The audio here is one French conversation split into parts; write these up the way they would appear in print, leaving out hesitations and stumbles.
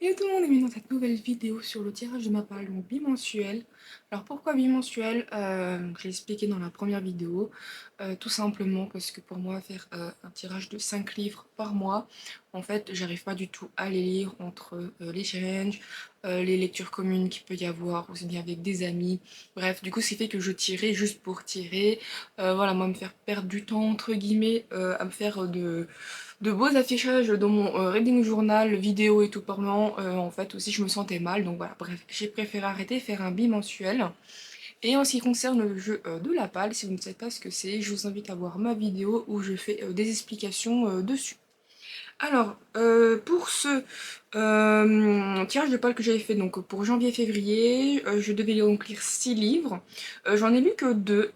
Hello tout le monde et bienvenue dans cette nouvelle vidéo sur le tirage de ma palle, donc bimensuel. Alors pourquoi bimensuel? Je l'ai expliqué dans la première vidéo. Tout simplement parce que pour moi faire un tirage de 5 livres par mois, en fait j'arrive pas du tout à les lire entre les challenges, les lectures communes qu'il peut y avoir, aussi bien avec des amis. Bref, du coup ce qui fait que je tirais juste pour tirer. Voilà, moi me faire perdre du temps entre guillemets à me faire de beaux affichages dans mon reading journal, vidéo et tout pendant. En fait aussi je me sentais mal, donc voilà, bref, j'ai préféré arrêter, faire un bimensuel. Et en ce qui concerne le jeu de la palle, si vous ne savez pas ce que c'est, je vous invite à voir ma vidéo où je fais des explications dessus. Alors, pour ce tirage de palle que j'avais fait donc pour janvier-février, je devais donc lire 6 livres. J'en ai lu que 2.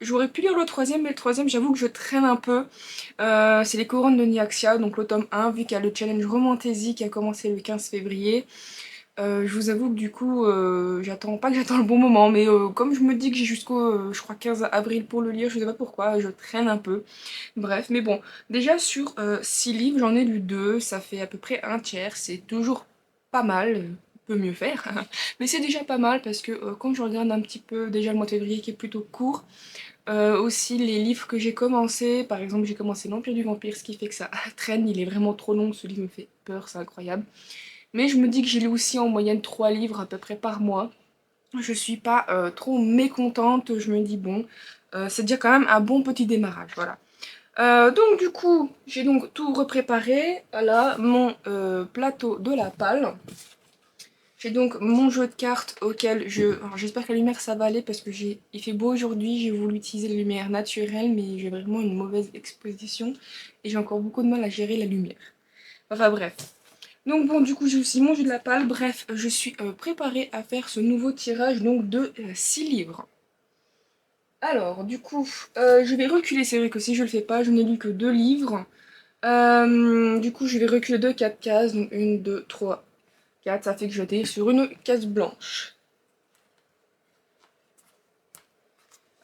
J'aurais pu lire le troisième, mais le troisième, j'avoue que je traîne un peu. C'est les couronnes de Nyaxia, donc le tome 1, vu qu'il y a le challenge Romantaisie qui a commencé le 15 février. Je vous avoue que du coup, j'attends pas que j'attends le bon moment, mais comme je me dis que j'ai jusqu'au, je crois, 15 avril pour le lire, je sais pas pourquoi, je traîne un peu. Bref, mais bon, déjà sur 6 livres, j'en ai lu 2, ça fait à peu près un tiers, c'est toujours pas mal, peut mieux faire, mais c'est déjà pas mal parce que quand je regarde un petit peu déjà le mois de février qui est plutôt court, aussi les livres que j'ai commencé, par exemple j'ai commencé l'Empire du Vampire, ce qui fait que ça traîne, il est vraiment trop long, ce livre me fait peur, c'est incroyable. Mais je me dis que j'ai lu aussi en moyenne 3 livres à peu près par mois. Je suis pas trop mécontente, je me dis bon, c'est déjà quand même un bon petit démarrage, voilà. Donc du coup, j'ai donc tout repréparé, là, mon plateau de la palle. J'ai donc mon jeu de cartes auquel alors, j'espère que la lumière ça va aller parce que il fait beau aujourd'hui, j'ai voulu utiliser la lumière naturelle mais j'ai vraiment une mauvaise exposition et j'ai encore beaucoup de mal à gérer la lumière. Enfin bref. Donc bon, du coup j'ai aussi mon jeu de la palle, bref, je suis préparée à faire ce nouveau tirage donc de 6 livres. Alors du coup, je vais reculer, c'est vrai que si je le fais pas, je n'ai lu que 2 livres. Du coup je vais reculer de 4 cases, donc 1, 2, 3, 4, ça fait que je vais sur une case blanche.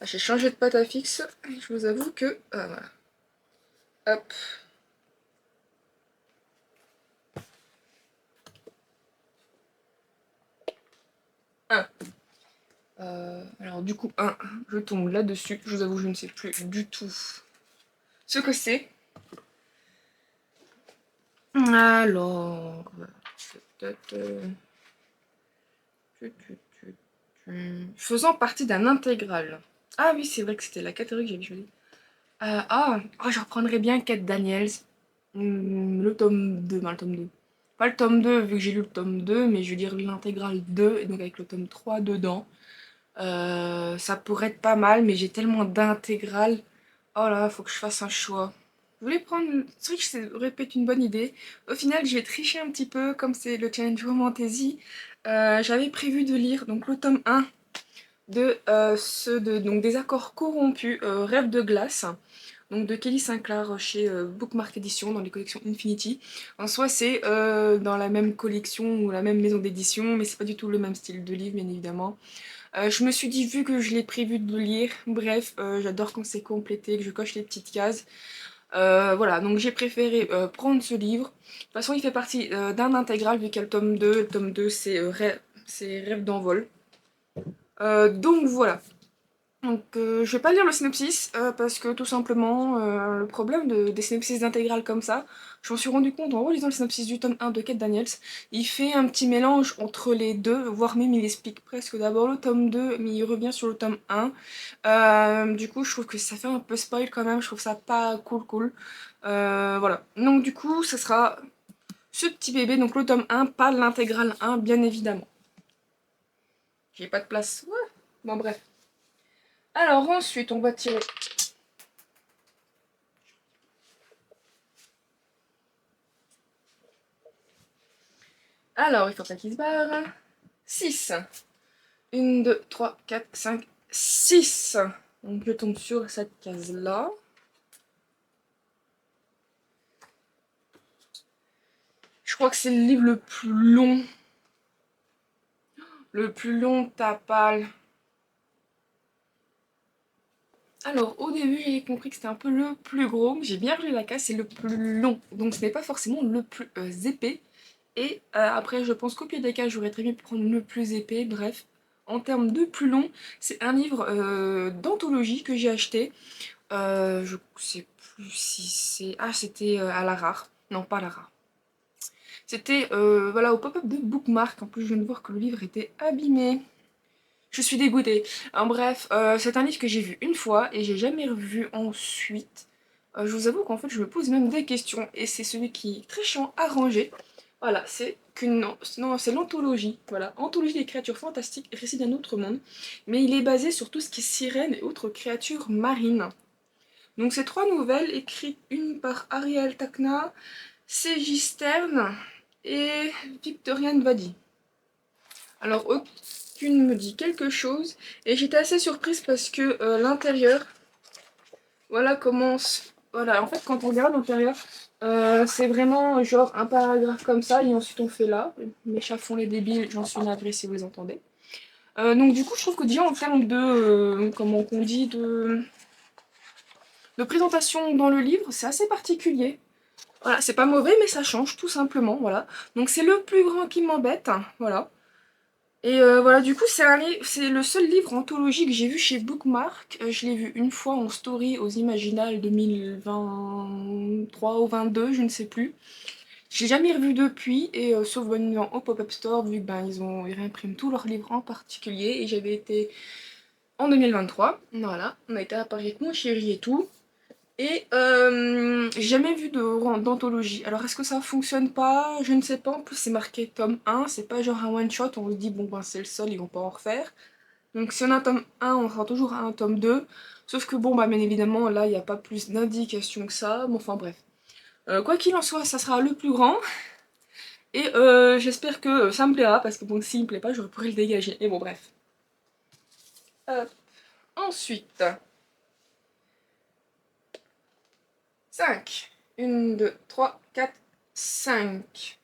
Ah, j'ai changé de pâte à fixe, je vous avoue que... Ah, voilà. Hop. Un. Alors du coup, un, je tombe là-dessus. Je vous avoue, je ne sais plus du tout ce que c'est. Alors... Faisant partie d'un intégral. Ah oui, c'est vrai que c'était la catégorie que j'avais choisie. Je reprendrais bien Kate Daniels. Le tome 2, le tome 2. Pas le tome 2, vu que j'ai lu le tome 2, mais je veux dire l'intégrale 2, et donc avec le tome 3 dedans. Ça pourrait être pas mal, mais j'ai tellement d'intégrales. Oh là, faut que je fasse un choix. Je voulais prendre... C'est vrai que ça aurait pu être une bonne idée. Au final, j'ai triché un petit peu, comme c'est le challenge Romantaisie. J'avais prévu de lire donc le tome 1 de ceux de donc des accords corrompus, Rêve de glace, donc de Kelly Sinclair chez Bookmark Edition dans les collections Infinity. En soi, c'est dans la même collection ou la même maison d'édition, mais c'est pas du tout le même style de livre, bien évidemment. Je me suis dit, vu que je l'ai prévu de le lire, bref, j'adore quand c'est complété, que je coche les petites cases. Voilà, donc j'ai préféré prendre ce livre. De toute façon, il fait partie d'un intégral, vu qu'il y a le tome 2. Le tome 2, c'est Rêve d'envol. Donc voilà. Donc je vais pas lire le synopsis parce que tout simplement le problème des synopsis d'intégrales comme ça, je m'en suis rendu compte en relisant le synopsis du tome 1 de Kate Daniels, il fait un petit mélange entre les deux, voire même il explique presque d'abord le tome 2 mais il revient sur le tome 1. Du coup je trouve que ça fait un peu spoil quand même, je trouve ça pas cool. Voilà, donc du coup ça sera ce petit bébé, donc le tome 1, pas l'intégrale 1 bien évidemment. J'ai pas de place, ouais. Bon bref. Alors ensuite on va tirer. Alors, il faut pas qu'il se barre. 6. 1, 2, 3, 4, 5, 6. Donc je tombe sur cette case-là. Je crois que c'est le livre le plus long. Le plus long de ta palle. Alors, au début, j'ai compris que c'était un peu le plus gros. J'ai bien relu la case, c'est le plus long. Donc, ce n'est pas forcément le plus épais. Et après, je pense qu'au pire des cas, j'aurais très bien pu prendre le plus épais. Bref, en termes de plus long, c'est un livre d'anthologie que j'ai acheté. Je sais plus si c'est... Ah, c'était à la rare. Non, pas à la rare. C'était voilà, au pop-up de Bookmark. En plus, je viens de voir que le livre était abîmé. Je suis dégoûtée. En bref, c'est un livre que j'ai vu une fois et j'ai jamais revu ensuite. Je vous avoue qu'en fait, je me pose même des questions et c'est celui qui est très chiant à ranger. Voilà, c'est qu'une... Non, c'est l'anthologie. Voilà, Anthologie des créatures fantastiques, récit d'un autre monde. Mais il est basé sur tout ce qui est sirènes et autres créatures marines. Donc c'est 3 nouvelles écrites, une par Ariel Tacna, C.J. Stern et Victoriane Vadi. Alors aucune me dit quelque chose et j'étais assez surprise parce que l'intérieur, voilà commence, voilà en fait quand on regarde l'intérieur, c'est vraiment genre un paragraphe comme ça et ensuite on fait là, mes chats font les débiles, j'en suis navrée si vous les entendez. Donc du coup je trouve que déjà en termes de, comment on dit, de présentation dans le livre, c'est assez particulier. Voilà, c'est pas mauvais mais ça change tout simplement, voilà. Donc c'est le plus grand qui m'embête, hein, voilà. Et voilà, du coup, c'est le seul livre anthologie que j'ai vu chez Bookmark. Je l'ai vu une fois en story aux Imaginales 2023 ou 22, je ne sais plus. Je l'ai jamais revu depuis, et sauf ben, au Pop-Up Store, vu que ben, ils réimpriment tous leurs livres en particulier, et j'avais été en 2023. Voilà, on a été à Paris avec mon chéri et tout. Et j'ai jamais vu d'anthologie. Alors est-ce que ça fonctionne pas? Je ne sais pas. En plus c'est marqué tome 1, c'est pas genre un one shot, on se dit bon ben c'est le seul, ils vont pas en refaire. Donc si on a un tome 1, on fera toujours un tome 2. Sauf que bon bah bien évidemment là il n'y a pas plus d'indications que ça. Bon enfin bref. Quoi qu'il en soit, ça sera le plus grand. Et j'espère que ça me plaira, parce que bon s'il me plaît pas, j'aurais pourrais le dégager. Et bon bref. Hop. Ensuite. 5. 1, 2, 3, 4, 5.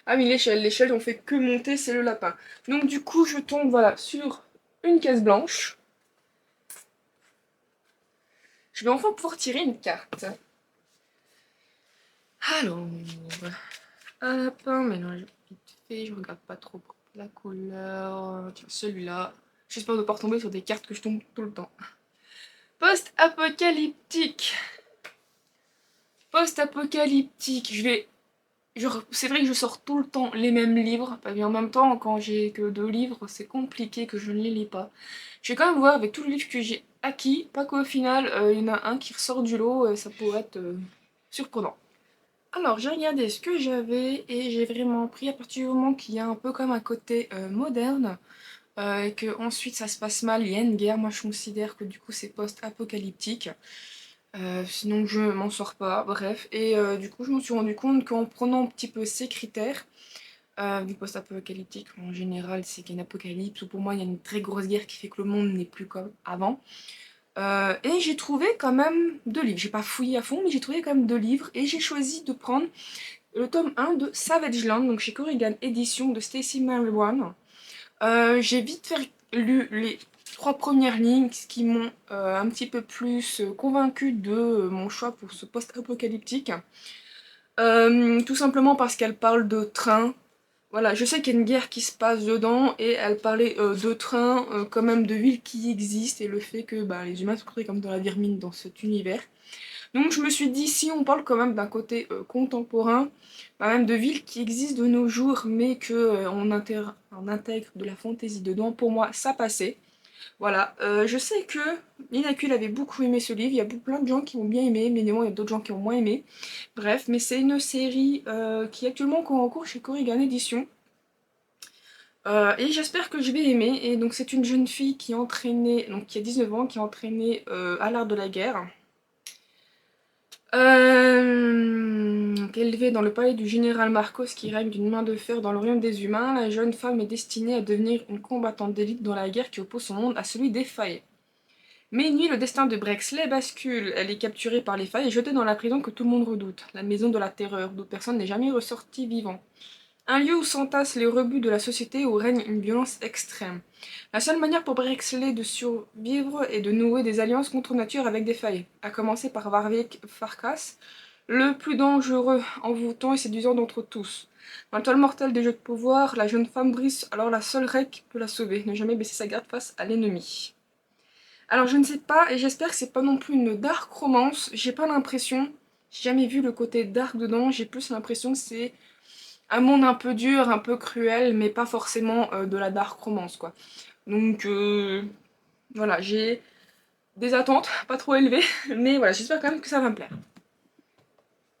Ah oui, l'échelle, on fait que monter, c'est le lapin. Donc du coup, je tombe, voilà, sur une case blanche. Je vais enfin pouvoir tirer une carte. Alors, un lapin, mélange vite fait, je regarde pas trop la couleur. Tiens, celui-là. J'espère ne pas retomber sur des cartes que je tombe tout le temps. Post-apocalyptique. Post-apocalyptique. C'est vrai que je sors tout le temps les mêmes livres, mais en même temps, quand j'ai que 2 livres, c'est compliqué que je ne les lis pas. Je vais quand même voir avec tous les livres que j'ai acquis, pas qu'au final, il y en a un qui ressort du lot, ça pourrait être surprenant. Alors, j'ai regardé ce que j'avais et j'ai vraiment pris à partir du moment qu'il y a un peu comme un côté moderne, et que ensuite ça se passe mal, il y a une guerre, moi je considère que du coup c'est post-apocalyptique. Sinon je m'en sors pas, bref. Et du coup je me suis rendu compte qu'en prenant un petit peu ces critères, du post-apocalyptique en général c'est qu'il y a une apocalypse, ou pour moi il y a une très grosse guerre qui fait que le monde n'est plus comme avant. Et j'ai trouvé quand même 2 livres, j'ai pas fouillé à fond mais j'ai trouvé quand même 2 livres et j'ai choisi de prendre le tome 1 de Savage Land, donc chez Corrigan Édition de Stacey Mariwan. J'ai vite fait lu les 3 premières lignes, ce qui m'ont un petit peu plus convaincu de mon choix pour ce post-apocalyptique. Tout simplement parce qu'elle parle de trains. Voilà, je sais qu'il y a une guerre qui se passe dedans et elle parlait de trains, quand même de villes qui existent et le fait que bah, les humains sont traités comme dans la vermine dans cet univers. Donc je me suis dit, si on parle quand même d'un côté contemporain, bah, même de villes qui existent de nos jours, mais que on intègre de la fantaisie dedans, pour moi ça passait. Voilà, je sais que Inakul avait beaucoup aimé ce livre, il y a plein de gens qui ont bien aimé, mais néanmoins il y a d'autres gens qui ont moins aimé. Bref, mais c'est une série qui est actuellement encore en cours chez Corrigan Édition. Et j'espère que je vais aimer. Et donc c'est une jeune fille qui est entraînée, donc qui a 19 ans, qui est entraînée à l'art de la guerre. Élevée dans le palais du général Marcos qui règne d'une main de fer dans le royaume des humains, la jeune femme est destinée à devenir une combattante d'élite dans la guerre qui oppose son monde à celui des Fae. Mais une nuit, le destin de Brexley bascule. Elle est capturée par les Fae et jetée dans la prison que tout le monde redoute, la maison de la terreur, d'où personne n'est jamais ressorti vivant. Un lieu où s'entassent les rebuts de la société, où règne une violence extrême. La seule manière pour Brexley de survivre est de nouer des alliances contre nature avec des Fae, à commencer par Warwick Farkas, Le plus dangereux, envoûtant et séduisant d'entre tous. Dans l'étoile mortelle des jeux de pouvoir, la jeune femme brise alors la seule règle qui peut la sauver, ne jamais baisser sa garde face à l'ennemi. Alors je ne sais pas, et j'espère que c'est pas non plus une dark romance, j'ai pas l'impression, j'ai jamais vu le côté dark dedans, j'ai plus l'impression que c'est un monde un peu dur, un peu cruel, mais pas forcément de la dark romance quoi. Donc voilà, j'ai des attentes pas trop élevées, mais voilà, j'espère quand même que ça va me plaire.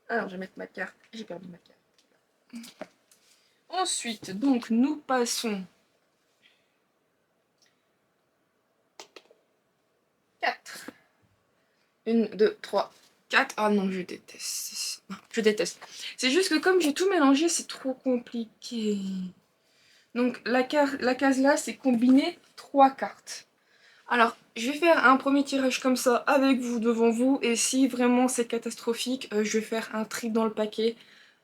Alors je vais mettre ma carte, j'ai perdu ma carte. Ensuite, donc nous passons 4. 1, 2, 3, 4. Ah non, je déteste. Je déteste. C'est juste que comme j'ai tout mélangé, c'est trop compliqué. Donc la case là, c'est combiner 3 cartes. Alors, je vais faire un premier tirage comme ça avec vous, devant vous. Et si vraiment c'est catastrophique, je vais faire un tri dans le paquet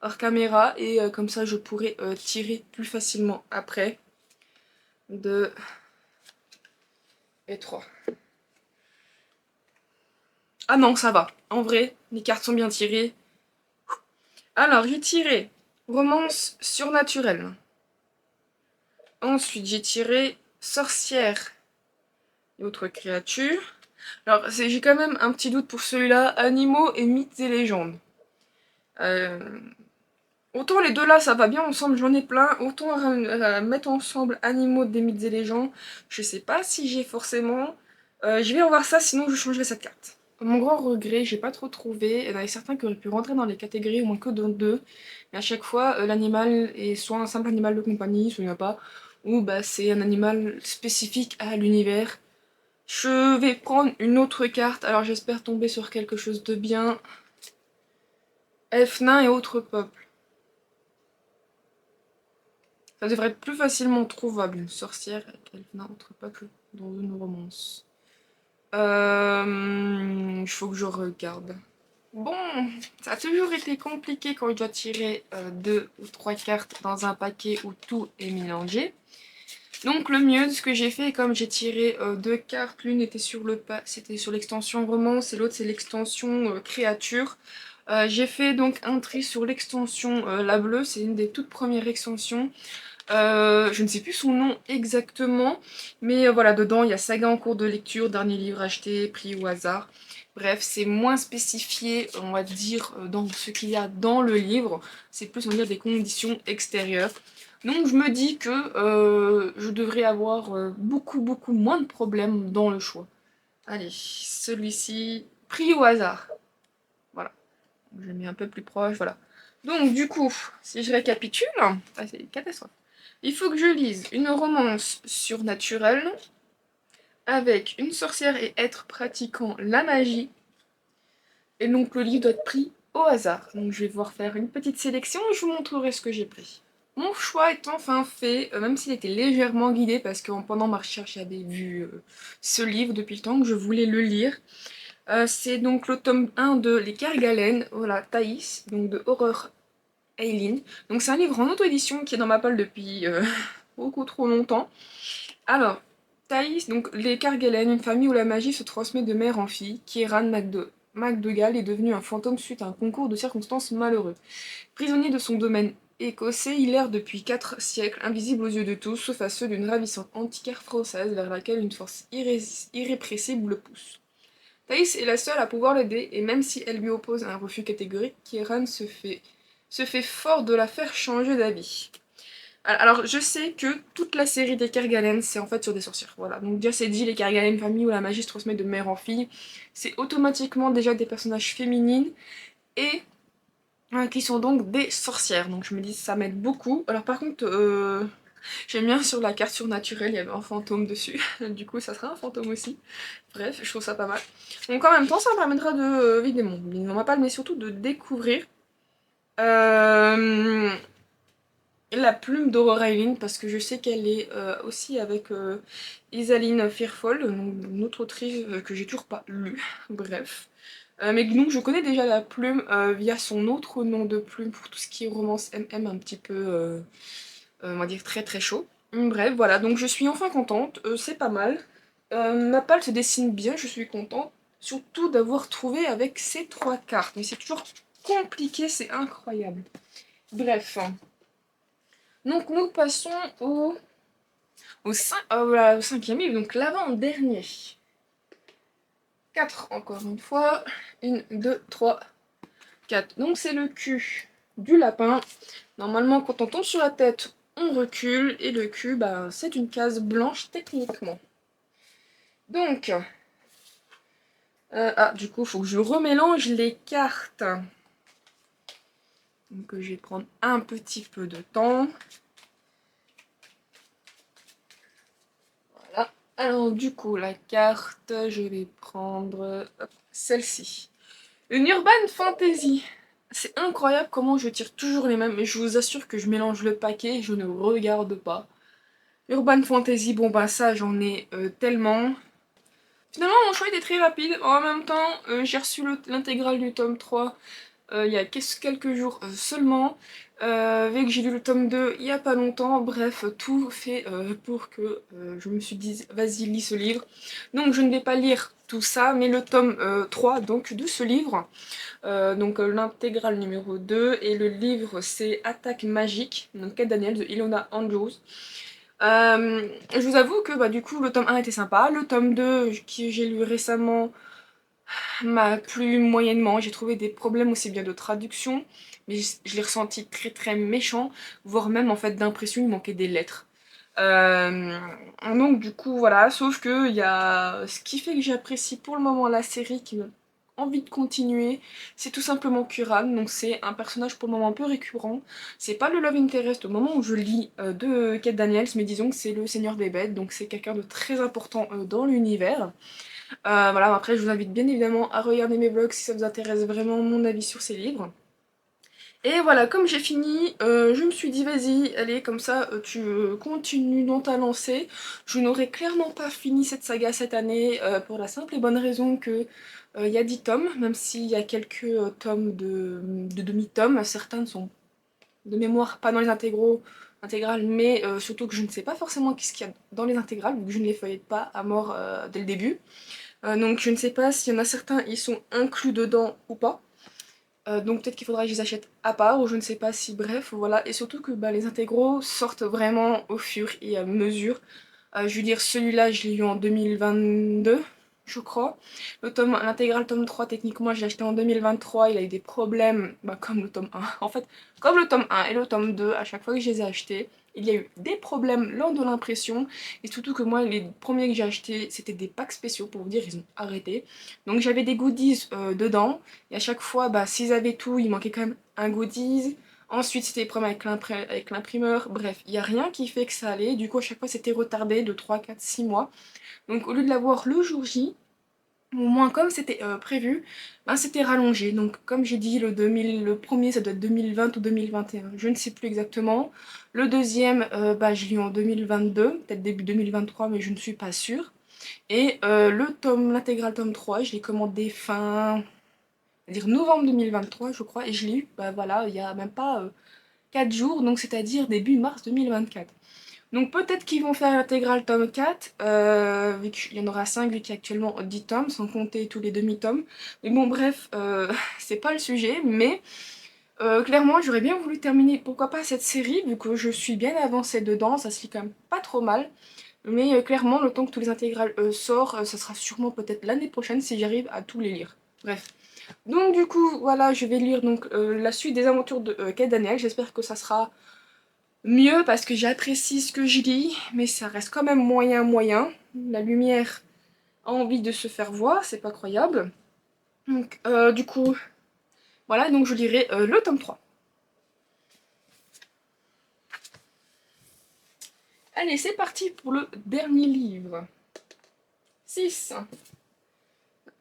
hors caméra. Et comme ça, je pourrai tirer plus facilement après. 2 et 3. Ah non, ça va. En vrai, les cartes sont bien tirées. Alors, j'ai tiré romance surnaturelle. Ensuite, j'ai tiré sorcière et autres créatures. Alors, j'ai quand même un petit doute pour celui-là. Animaux et mythes et légendes. Autant les deux là, ça va bien ensemble, j'en ai plein. Autant mettre ensemble animaux des mythes et légendes. Je sais pas si j'ai forcément... je vais revoir ça, sinon je changerai cette carte. Mon grand regret, j'ai pas trop trouvé. Il y en avait certains qui auraient pu rentrer dans les catégories, au moins que dans deux. Mais à chaque fois, l'animal est soit un simple animal de compagnie, soit il n'y en a pas, ou bah, c'est un animal spécifique à l'univers. Je vais prendre une autre carte, alors j'espère tomber sur quelque chose de bien. Elfes, nains et autres peuples. Ça devrait être plus facilement trouvable, une sorcière avec elfes, nains, autres peuples dans une romance. Il faut que je regarde. Bon, ça a toujours été compliqué quand je dois tirer 2 ou 3 cartes dans un paquet où tout est mélangé. Donc le mieux, ce que j'ai fait, comme j'ai tiré 2 cartes, l'une était sur c'était sur l'extension romance et l'autre c'est l'extension créature. J'ai fait donc un tri sur l'extension la bleue, c'est une des toutes premières extensions. Je ne sais plus son nom exactement, mais voilà, dedans il y a saga en cours de lecture, dernier livre acheté, pris au hasard. Bref, c'est moins spécifié, on va dire, dans ce qu'il y a dans le livre. C'est plus, on va dire, des conditions extérieures. Donc je me dis que je devrais avoir beaucoup moins de problèmes dans le choix. Allez, celui-ci, pris au hasard. Voilà, je le mets un peu plus proche, voilà. Donc du coup, si je récapitule, c'est une catastrophe. Il faut que je lise une romance surnaturelle avec une sorcière et être pratiquant la magie. Et donc le livre doit être pris au hasard. Donc je vais devoir faire une petite sélection et je vous montrerai ce que j'ai pris. Mon choix est enfin fait, même s'il était légèrement guidé parce que pendant ma recherche j'avais vu ce livre depuis le temps que je voulais le lire. C'est donc le tome 1 de Les Kergalen, voilà, Thaïs, donc de Horror Aileen. Donc c'est un livre en auto-édition qui est dans ma palle depuis beaucoup trop longtemps. Alors, Thaïs, donc les Kerguelen, une famille où la magie se transmet de mère en fille, Kieran MacDougall est devenu un fantôme suite à un concours de circonstances malheureux. Prisonnier de son domaine écossais, il erre depuis 4 siècles, invisible aux yeux de tous, sauf à ceux d'une ravissante antiquaire française vers laquelle une force irrépressible le pousse. Thaïs est la seule à pouvoir l'aider, et même si elle lui oppose un refus catégorique, Kieran se fait fort de la faire changer d'avis. Alors, je sais que toute la série des Kergalen, c'est en fait sur des sorcières. Voilà, donc déjà c'est dit, les Kergalen, famille où la magie se transmet de mère en fille, c'est automatiquement déjà des personnages féminines et qui sont donc des sorcières. Donc je me dis, ça m'aide beaucoup. Alors par contre, j'aime bien sur la carte surnaturelle, il y avait un fantôme dessus. Du coup, ça sera un fantôme aussi. Bref, je trouve ça pas mal. Donc en même temps, ça me permettra de vider mon mapal, mais surtout de découvrir la plume d'Aurora Eileen, parce que je sais qu'elle est aussi avec Isaline Fearfall, une autre autrice que j'ai toujours pas lue, bref. Mais donc je connais déjà la plume via son autre nom de plume pour tout ce qui est romance MM un petit peu, on va dire très chaud. Bref, voilà, donc je suis enfin contente, c'est pas mal. Ma palle se dessine bien, je suis contente. Surtout d'avoir trouvé avec ces 3 cartes, mais c'est toujours compliqué, c'est incroyable. Bref. Donc nous passons au cinquième livre, donc l'avant-dernier. 4 encore une fois. 1, 2, 3, 4. Donc c'est le cul du lapin. Normalement, quand on tombe sur la tête, on recule. Et le cul, bah, c'est une case blanche techniquement. Donc, du coup, il faut que je remélange les cartes. Donc je vais prendre un petit peu de temps. Voilà. Alors du coup, la carte, je vais prendre celle-ci. Une Urban Fantasy. C'est incroyable comment je tire toujours les mêmes, mais je vous assure que je mélange le paquet et je ne regarde pas. Urban Fantasy, bon bah ça j'en ai tellement. Finalement mon choix était très rapide, en même temps j'ai reçu l'intégrale du tome 3 il y a quelques jours seulement, vu que j'ai lu le tome 2 il y a pas longtemps, bref, tout fait pour que je me suis dit vas-y lis ce livre. Donc je ne vais pas lire tout ça, mais le tome 3 donc de ce livre, donc l'intégrale numéro 2, et le livre c'est Attaque magique, donc Kate Daniels de Ilona Andrews. Je vous avoue que bah, du coup le tome 1 était sympa, le tome 2 que j'ai lu récemment m'a plu moyennement, j'ai trouvé des problèmes aussi bien de traduction, mais je l'ai ressenti très très méchant, voire même en fait d'impression, il manquait des lettres. Donc du coup voilà, sauf que il y a ce qui fait que j'apprécie pour le moment la série, qui me donne envie de continuer, c'est tout simplement Kuran. Donc c'est un personnage pour le moment un peu récurrent, c'est pas le love interest au moment où je lis de Kate Daniels, mais disons que c'est le seigneur des bêtes, donc c'est quelqu'un de très important dans l'univers. Voilà, après je vous invite bien évidemment à regarder mes vlogs si ça vous intéresse vraiment mon avis sur ces livres. Et voilà, comme j'ai fini, je me suis dit vas-y, allez, comme ça tu continues dans ta lancée. Je n'aurai clairement pas fini cette saga cette année, pour la simple et bonne raison que il y a 10 tomes, même s'il y a quelques tomes de demi-tomes. Certains ne sont de mémoire pas dans les intégrales, mais surtout que je ne sais pas forcément qu'est-ce qu'il y a dans les intégrales, vu que je ne les feuillette pas à mort dès le début. Donc je ne sais pas s'il y en a certains, ils sont inclus dedans ou pas. Donc peut-être qu'il faudra que je les achète à part, ou je ne sais pas si, bref, voilà. Et surtout que bah, les intégraux sortent vraiment au fur et à mesure. Je veux dire, celui-là, je l'ai eu en 2022, je crois. L'intégral tome 3, techniquement, je l'ai acheté en 2023. Il a eu des problèmes, bah, comme le tome 1. En fait, comme le tome 1 et le tome 2, à chaque fois que je les ai achetés, il y a eu des problèmes lors de l'impression. Et surtout que moi, les premiers que j'ai achetés, c'était des packs spéciaux, pour vous dire, ils ont arrêté. Donc j'avais des goodies dedans. Et à chaque fois, bah, s'ils avaient tout, il manquait quand même un goodies. Ensuite, c'était des problèmes avec l'imprimeur. Bref, il n'y a rien qui fait que ça allait. Du coup, à chaque fois, c'était retardé de 3, 4, 6 mois. Donc, au lieu de l'avoir le jour J, au moins comme c'était prévu, ben, c'était rallongé. Donc, comme j'ai dit, le premier, ça doit être 2020 ou 2021. Je ne sais plus exactement. Le deuxième, bah, je l'ai eu en 2022, peut-être début 2023, mais je ne suis pas sûre. Et l'intégrale tome 3, je l'ai commandé fin, c'est-à-dire novembre 2023, je crois, et je l'ai eu, bah voilà, il y a même pas 4 jours, donc c'est-à-dire début mars 2024. Donc peut-être qu'ils vont faire l'intégrale tome 4, vu qu'il y en aura 5, vu qu'il y a actuellement 10 tomes, sans compter tous les demi-tomes. Mais bon, bref, c'est pas le sujet, mais clairement, j'aurais bien voulu terminer, pourquoi pas, cette série, vu que je suis bien avancée dedans, ça se lit quand même pas trop mal. Mais clairement, le temps que tous les intégrales sortent, ça sera sûrement peut-être l'année prochaine si j'arrive à tous les lire. Bref. Donc du coup, voilà, je vais lire donc la suite des aventures de Kate Daniel. J'espère que ça sera mieux parce que j'apprécie ce que je lis, mais ça reste quand même moyen moyen. La lumière a envie de se faire voir, c'est pas croyable. Donc du coup, voilà, donc je lirai le tome 3. Allez, c'est parti pour le dernier livre. 6.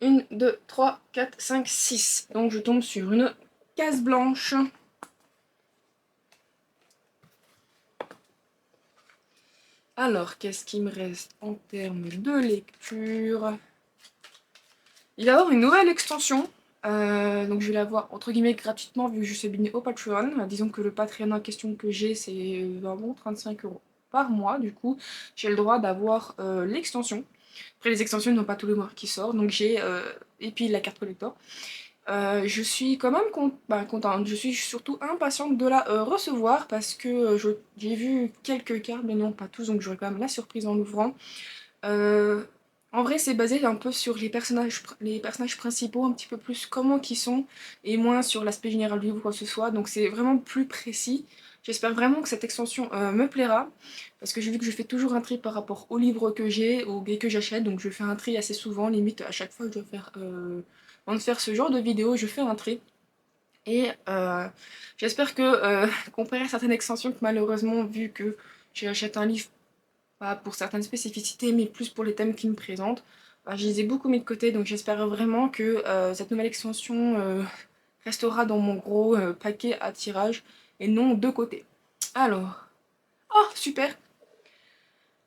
1, 2, 3, 4, 5, 6. Donc je tombe sur une case blanche. Alors, qu'est-ce qui me reste en termes de lecture? Il va y avoir une nouvelle extension. Donc je vais l'avoir entre guillemets gratuitement vu que je suis abonnée au Patreon. Disons que le Patreon en question que j'ai, c'est un bon 35 € par mois. Du coup, j'ai le droit d'avoir l'extension. Après, les extensions n'ont pas tous les mois qui sortent. Donc j'ai... et puis la carte collector. Je suis quand même contente, je suis surtout impatiente de la recevoir parce que j'ai vu quelques cartes, mais non pas tous, donc j'aurai quand même la surprise en l'ouvrant. Euh, En vrai, c'est basé un peu sur les personnages principaux, un petit peu plus comment qu'ils sont, et moins sur l'aspect général du livre ou quoi que ce soit, donc c'est vraiment plus précis. J'espère vraiment que cette extension me plaira, parce que j'ai vu que je fais toujours un tri par rapport aux livres que j'ai, et que j'achète, donc je fais un tri assez souvent, limite à chaque fois que je dois faire, avant de faire ce genre de vidéo, je fais un tri. Et j'espère que, comparé à certaines extensions que malheureusement, vu que j'achète un livre pas pour certaines spécificités, mais plus pour les thèmes qu'ils me présentent, bah, je les ai beaucoup mis de côté, donc j'espère vraiment que cette nouvelle extension restera dans mon gros paquet à tirage et non de côté. Alors, oh super,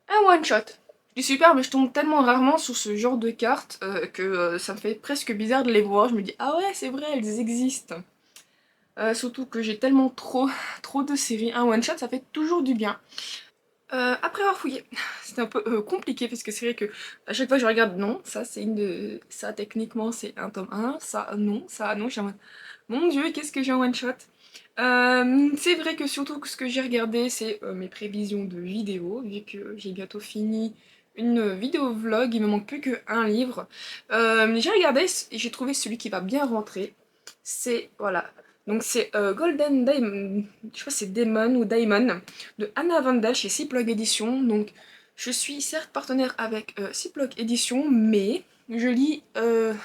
un one shot. Je dis super, mais je tombe tellement rarement sur ce genre de cartes que ça me fait presque bizarre de les voir. Je me dis ah ouais c'est vrai, elles existent. Surtout que j'ai tellement trop de séries. Un one shot ça fait toujours du bien. Après avoir fouillé, c'était un peu compliqué parce que c'est vrai que à chaque fois je regarde, non, ça c'est une de. Ça techniquement c'est un tome 1, ça non, je suis en mode, mon dieu, qu'est-ce que j'ai en one shot? C'est vrai que surtout que ce que j'ai regardé c'est mes prévisions de vidéos, vu que j'ai bientôt fini une vidéo vlog, il me manque plus qu'un livre. J'ai regardé et j'ai trouvé celui qui va bien rentrer. C'est, voilà, donc c'est Golden Diamond, je sais pas si c'est Demon ou Diamond, de Anna Vandal chez Ziploc Édition. Donc je suis certes partenaire avec Ziploc Édition, mais je lis,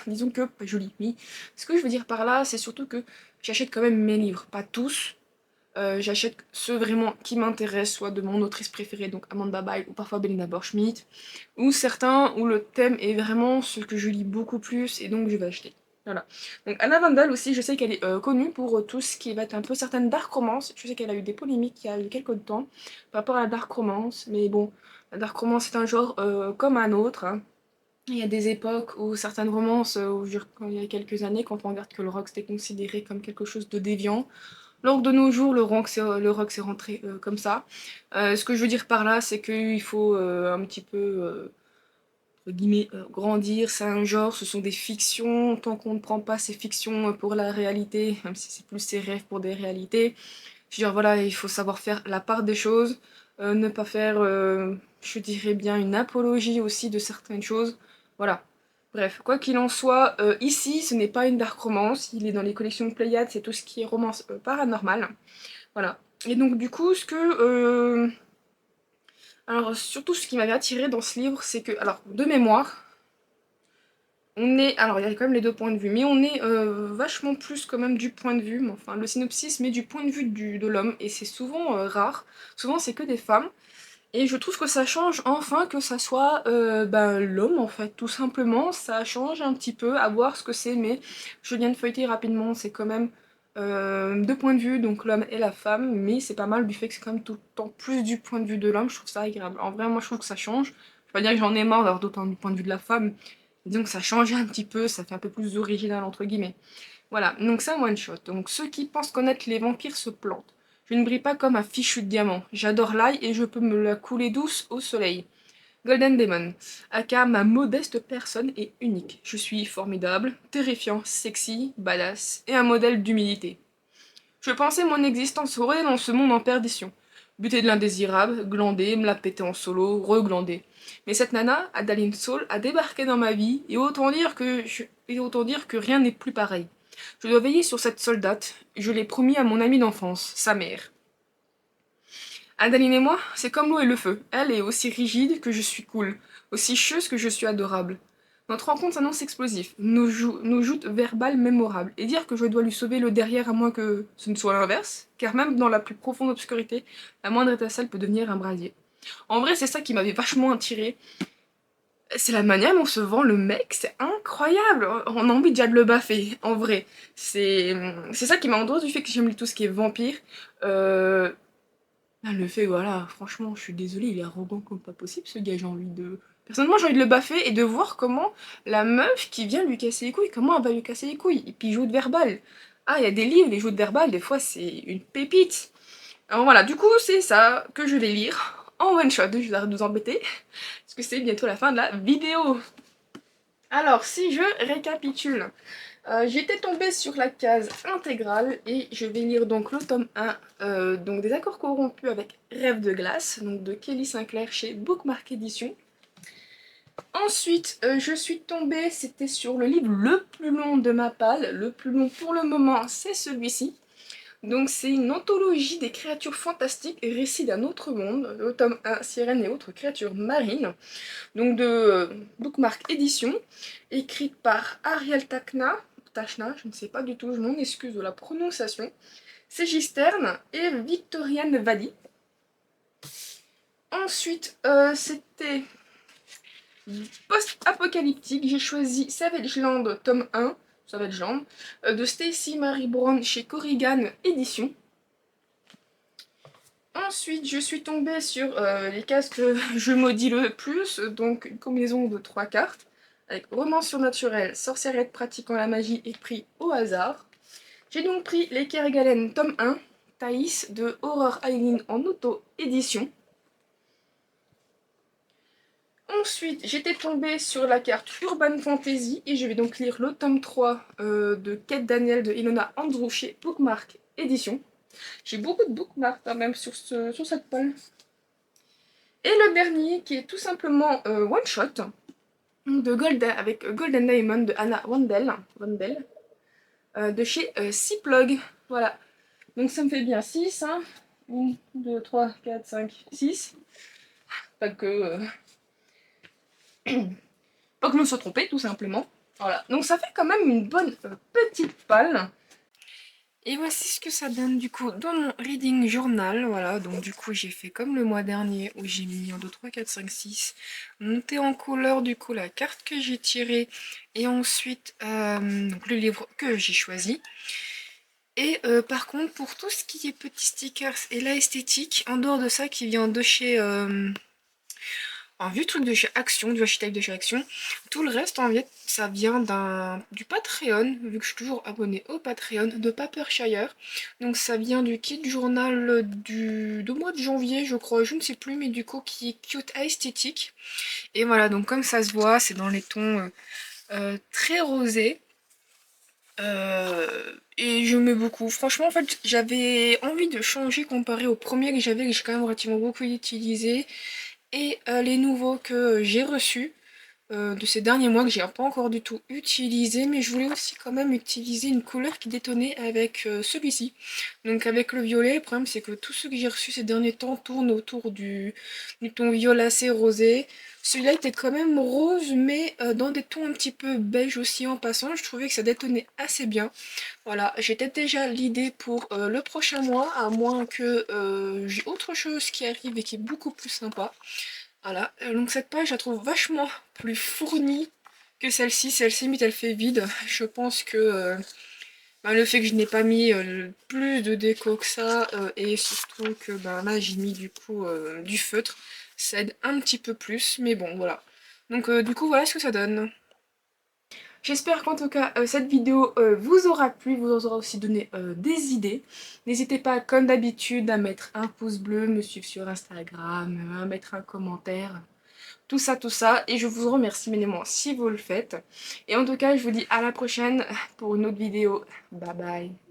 disons que, je lis, oui. Ce que je veux dire par là, c'est surtout que j'achète quand même mes livres, pas tous. J'achète ceux vraiment qui m'intéressent, soit de mon autrice préférée, donc Amanda Bile ou parfois Belinda Borschmidt, ou certains où le thème est vraiment ce que je lis beaucoup plus et donc je vais acheter. Voilà. Donc Anna Vandal aussi, je sais qu'elle est connue pour tout ce qui va être un peu certaines dark romance. Je sais qu'elle a eu des polémiques il y a eu quelques temps par rapport à la dark romance, mais bon, la dark romance est un genre comme un autre, hein. Il y a des époques où certaines romances, il y a quelques années, quand on regarde que le rock c'était considéré comme quelque chose de déviant, alors que de nos jours, le rock s'est rentré comme ça. Ce que je veux dire par là, c'est qu'il faut un petit peu, entre guillemets, grandir. C'est un genre, ce sont des fictions. Tant qu'on ne prend pas ces fictions pour la réalité, même si c'est plus ses rêves pour des réalités, je veux dire, voilà, il faut savoir faire la part des choses, ne pas faire, je dirais bien, une apologie aussi de certaines choses. Voilà. Bref, quoi qu'il en soit, ici, ce n'est pas une dark romance, il est dans les collections Pléiades, c'est tout ce qui est romance paranormale. Voilà. Et donc, du coup, alors, surtout, ce qui m'avait attiré dans ce livre, c'est que, alors, de mémoire, on est, alors il y a quand même les deux points de vue, mais on est vachement plus quand même du point de vue, mais enfin le synopsis met du point de vue de l'homme, et c'est souvent rare, souvent c'est que des femmes, et je trouve que ça change enfin que ça soit ben, l'homme en fait, tout simplement, ça change un petit peu, à voir ce que c'est, mais je viens de feuilleter rapidement, c'est quand même deux points de vue, donc l'homme et la femme, mais c'est pas mal du fait que c'est quand même tout le temps plus du point de vue de l'homme, je trouve ça agréable. En vrai, moi je trouve que ça change, je vais pas dire que j'en ai marre d'avoir d'autant du point de vue de la femme, disons que ça change un petit peu, ça fait un peu plus original entre guillemets. Voilà, donc c'est un one shot. Donc ceux qui pensent connaître les vampires se plantent. Je ne brille pas comme un fichu de diamant. J'adore l'ail et je peux me la couler douce au soleil. Golden Demon, aka ma modeste personne est unique. Je suis formidable, terrifiant, sexy, badass et un modèle d'humilité. Je pensais mon existence aurait dans ce monde en perdition. Buter de l'indésirable, glander, me la péter en solo, reglander. Mais cette nana, Adaline Soul, a débarqué dans ma vie, et autant dire que rien n'est plus pareil. Je dois veiller sur cette soldate, je l'ai promis à mon amie d'enfance, sa mère. Adaline et moi, c'est comme l'eau et le feu. Elle est aussi rigide que je suis cool, aussi chieuse que je suis adorable. Notre rencontre s'annonce explosive, nos joutes verbales mémorables, et dire que je dois lui sauver le derrière à moins que ce ne soit l'inverse, car même dans la plus profonde obscurité, la moindre étincelle peut devenir un brasier. En vrai, c'est ça qui m'avait vachement attiré. C'est la manière dont se vend le mec, c'est incroyable. On a envie déjà de le baffer, en vrai. C'est ça qui m'a en dehors du fait que j'aime tout ce qui est vampire. Euh, le fait, voilà, franchement, je suis désolée, il est arrogant comme pas possible, ce gars, j'ai envie de. Personnellement, j'ai envie de le baffer et de voir comment la meuf qui vient lui casser les couilles, comment elle va lui casser les couilles. Et puis, joue de verbal. Ah, il y a des livres, les jeux de verbal, des fois, c'est une pépite. Alors voilà, du coup, c'est ça que je vais lire en one shot. Je vais arrêter de vous embêter, parce que c'est bientôt la fin de la vidéo. Alors, si je récapitule, j'étais tombée sur la case intégrale et je vais lire donc le tome 1, donc des accords corrompus avec Rêve de glace, donc de Kelly Sinclair chez Bookmark Édition. Ensuite, je suis tombée, c'était sur le livre le plus long de ma palle, le plus long pour le moment, c'est celui-ci. Donc c'est une anthologie des créatures fantastiques et récits d'un autre monde, le tome 1, Sirènes et autres créatures marines, donc de Bookmark Édition, écrite par Ariel Tachna, je ne sais pas du tout, je m'en excuse de la prononciation, Cégisterne et Victoriane Valli. Ensuite, c'était post-apocalyptique, j'ai choisi Savage Land tome 1, Savage Land, de Stacy Marie Brown chez Corrigan Édition. Ensuite, je suis tombée sur les cases que je maudis le plus, donc une combinaison de 3 cartes, avec roman surnaturel, sorcièrette pratiquant la magie et pris au hasard. J'ai donc pris les Kergalen tome 1, Thaïs de Horror Island en auto-édition. Ensuite, j'étais tombée sur la carte Urban Fantasy et je vais donc lire le tome 3 de Kate Daniel de Ilona Andrew chez Bookmark Édition. J'ai beaucoup de bookmarks quand même sur cette palle. Et le dernier qui est tout simplement One Shot de Golden, avec Golden Diamond de Anna Wandel de chez Ciplog. Voilà. Donc ça me fait bien 6. Hein. 1, 2, 3, 4, 5, 6. Pas que pas que je me sois trompée, tout simplement. Voilà. Donc ça fait quand même une bonne petite palle. Et voici ce que ça donne du coup dans mon reading journal. Voilà, donc du coup j'ai fait comme le mois dernier où j'ai mis 1, 2, 3, 4, 5, 6. Monté en couleur du coup la carte que j'ai tirée et ensuite donc, le livre que j'ai choisi. Et par contre pour tout ce qui est petits stickers et la esthétique, en dehors de ça qui vient de chez... un vieux truc de chez Action, du hashtag de chez Action. Tout le reste, en fait, ça vient du Patreon, vu que je suis toujours abonnée au Patreon, de Papershire. Donc ça vient du kit journal du mois de janvier, je crois, je ne sais plus, mais du coup qui est cute esthétique. Et voilà, donc comme ça se voit, c'est dans les tons très rosés. Et je mets beaucoup. Franchement, en fait, j'avais envie de changer comparé au premier que j'ai quand même relativement beaucoup utilisé. Et les nouveaux que j'ai reçus de ces derniers mois que j'ai pas encore du tout utilisé, mais je voulais aussi quand même utiliser une couleur qui détonnait avec celui-ci. Donc avec le violet, le problème c'est que tous ceux que j'ai reçus ces derniers temps tournent autour du ton violacé rosé. Celui-là était quand même rose, mais dans des tons un petit peu beige aussi en passant. Je trouvais que ça détonnait assez bien. Voilà, j'étais déjà l'idée pour le prochain mois, à moins que j'ai autre chose qui arrive et qui est beaucoup plus sympa. Voilà, donc cette page, je la trouve vachement plus fournie que celle-ci. Celle-ci, limite, elle fait vide. Je pense que le fait que je n'ai pas mis plus de déco que ça, et surtout que là, j'ai mis du coup du feutre, ça aide un petit peu plus. Mais bon, voilà. Donc du coup, voilà ce que ça donne. J'espère qu'en tout cas cette vidéo vous aura plu, vous aura aussi donné des idées. N'hésitez pas comme d'habitude à mettre un pouce bleu, me suivre sur Instagram, à mettre un commentaire, tout ça. Et je vous remercie énormément si vous le faites. Et en tout cas je vous dis à la prochaine pour une autre vidéo. Bye bye.